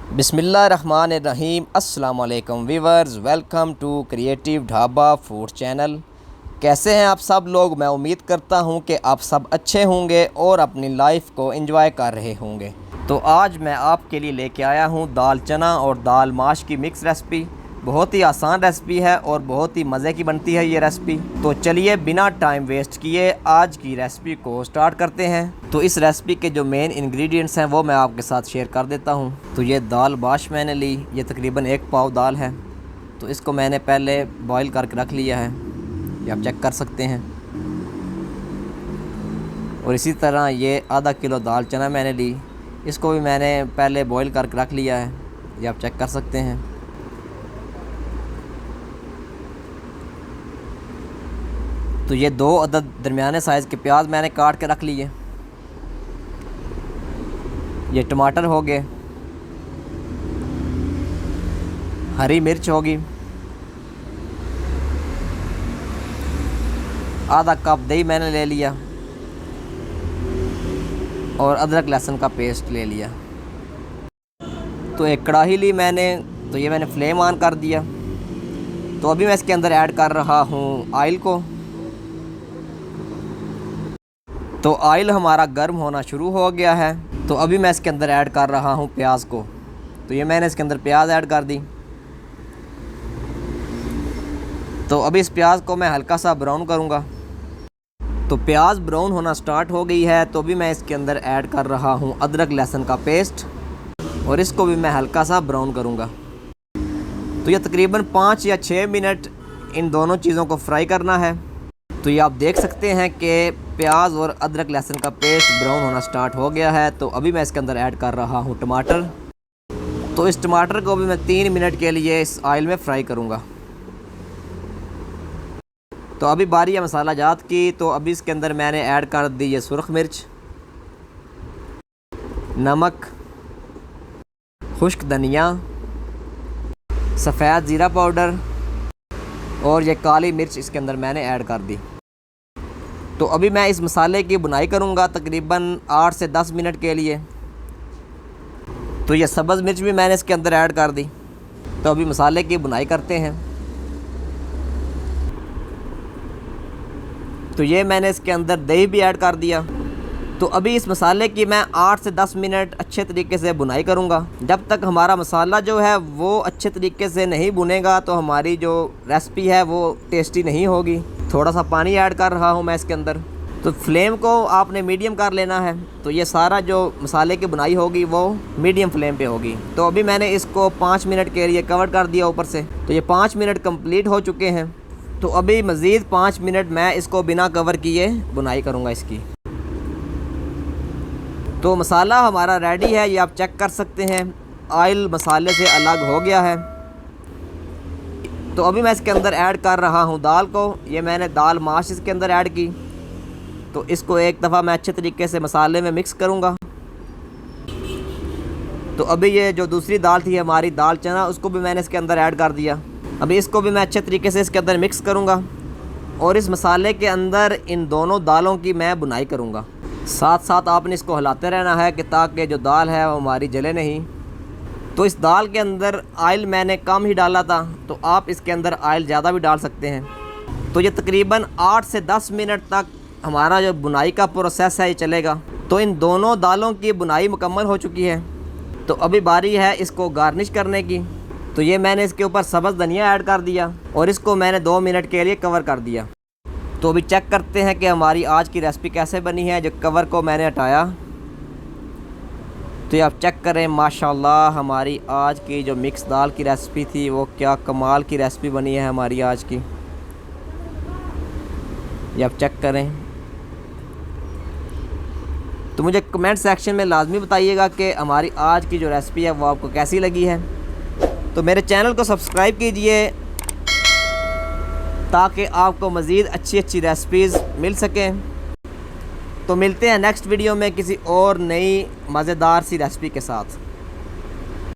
बिस्मिल्लाहिर्रहमानिर्रहीम। अस्सलाम वालेकुम viewers, welcome to creative dhaba food channel. कैसे हैं आप सब लोग? मैं उम्मीद करता हूं कि आप सब अच्छे होंगे और अपनी लाइफ को एंजॉय कर रहे होंगे। तो आज मैं आपके लिए लेके आया हूं दाल चना और दाल माश की मिक्स रेसिपी। बहुत ही आसान रेसिपी है और बहुत ही मज़े की बनती है ये रेसिपी। तो चलिए बिना टाइम वेस्ट किए आज की रेसिपी को स्टार्ट करते हैं। तो इस रेसिपी के जो मेन इंग्रेडिएंट्स हैं वो मैं आपके साथ शेयर कर देता हूं। तो ये दाल माश मैंने ली, ये तकरीबन 1 पाव दाल है। तो इसको मैंने पहले बॉईल करके रख लिया है, ये आप चेक कर सकते हैं। और इसी तरह ये आधा किलो दाल चना मैंने ली, इसको भी मैंने पहले बॉईल करके रख लिया है, ये आप चेक कर सकते हैं। तो ये 2 अदद दरमियाने साइज़ के प्याज मैंने काट के रख लिए। ये टमाटर हो गए, हरी मिर्च होगी, आधा कप दही मैंने ले लिया और अदरक लहसुन का पेस्ट ले लिया। तो एक कढ़ाई ली मैंने, तो ये मैंने फ्लेम ऑन कर दिया। तो अभी मैं इसके अंदर ऐड कर रहा हूँ ऑयल को। तो ऑयल हमारा गर्म होना शुरू हो गया है। तो अभी मैं इसके अंदर ऐड कर रहा हूँ प्याज को। तो ये मैंने इसके अंदर प्याज ऐड कर दी। तो अभी इस प्याज को मैं हल्का सा ब्राउन करूँगा। तो प्याज ब्राउन होना स्टार्ट हो गई है। तो अभी मैं इसके अंदर ऐड कर रहा हूँ अदरक लहसुन का पेस्ट और इसको भी मैं हल्का सा ब्राउन करूँगा। तो ये तकरीबन 5 या 6 मिनट इन दोनों चीज़ों को फ्राई करना है। तो ये आप देख सकते हैं कि प्याज और अदरक लहसुन का पेस्ट ब्राउन होना स्टार्ट हो गया है। तो अभी मैं इसके अंदर ऐड कर रहा हूँ टमाटर। तो इस टमाटर को भी मैं 3 मिनट के लिए इस ऑयल में फ्राई करूँगा। तो अभी बारी है मसाला जात की। तो अभी इसके अंदर मैंने ऐड कर दी ये सुरख मिर्च, नमक, खुश्क धनिया, सफ़ेद ज़ीरा पाउडर और ये काली मिर्च इसके अंदर मैंने ऐड कर दी। तो अभी मैं इस मसाले की बुनाई करूँगा तकरीबन 8 से 10 मिनट के लिए। तो ये सब्ज़ मिर्च भी मैंने इसके अंदर ऐड कर दी। तो अभी मसाले की बुनाई करते हैं। तो ये मैंने इसके अंदर दही भी ऐड कर दिया। तो अभी इस मसाले की मैं 8 से 10 मिनट अच्छे तरीके से बुनाई करूँगा। जब तक हमारा मसाला जो है वो अच्छे तरीके से नहीं भुनेगा तो हमारी जो रेसिपी है वो टेस्टी नहीं होगी। थोड़ा सा पानी ऐड कर रहा हूँ मैं इसके अंदर। तो फ्लेम को आपने मीडियम कर लेना है। तो ये सारा जो मसाले की बुनाई होगी वो मीडियम फ्लेम पे होगी। तो अभी मैंने इसको 5 मिनट के लिए कवर कर दिया ऊपर से। तो ये 5 मिनट कंप्लीट हो चुके हैं। तो अभी मज़ीद 5 मिनट मैं इसको बिना कवर किए बुनाई करूँगा इसकी। तो मसाला हमारा रेडी है, ये आप चेक कर सकते हैं। ऑयल मसाले से अलग हो गया है। तो अभी मैं इसके अंदर ऐड कर रहा हूँ दाल को। ये मैंने दाल माश इसके अंदर ऐड की। तो इसको एक दफ़ा मैं अच्छे तरीके से मसाले में मिक्स करूँगा। तो अभी ये जो दूसरी दाल थी हमारी दाल चना, उसको भी मैंने इसके अंदर ऐड कर दिया। अभी इसको भी मैं अच्छे तरीके से इसके अंदर मिक्स करूँगा और इस मसाले के अंदर इन दोनों दालों की मैं बुनाई करूँगा। साथ साथ आपने इसको हिलाते रहना है कि ताकि जो दाल है वो हमारी जले नहीं। तो इस दाल के अंदर ऑयल मैंने कम ही डाला था, तो आप इसके अंदर ऑयल ज़्यादा भी डाल सकते हैं। तो ये तकरीबन 8 से 10 मिनट तक हमारा जो बुनाई का प्रोसेस है ये चलेगा। तो इन दोनों दालों की बुनाई मुकम्मल हो चुकी है। तो अभी बारी है इसको गार्निश करने की। तो ये मैंने इसके ऊपर सब्ज़ धनिया ऐड कर दिया और इसको मैंने 2 मिनट के लिए कवर कर दिया। तो अभी चेक करते हैं कि हमारी आज की रेसिपी कैसे बनी है। जो कवर को मैंने हटाया तो ये आप चेक करें, माशाल्लाह हमारी आज की जो मिक्स दाल की रेसिपी थी वो क्या कमाल की रेसिपी बनी है हमारी आज की। ये आप चेक करें। तो मुझे कमेंट सेक्शन में लाजमी बताइएगा कि हमारी आज की जो रेसिपी है वो आपको कैसी लगी है। तो मेरे चैनल को सब्सक्राइब कीजिए ताकि आपको मज़ीद अच्छी अच्छी रेसिपीज़ मिल सकें। तो मिलते हैं नेक्स्ट वीडियो में किसी और नई मज़ेदार सी रेसिपी के साथ।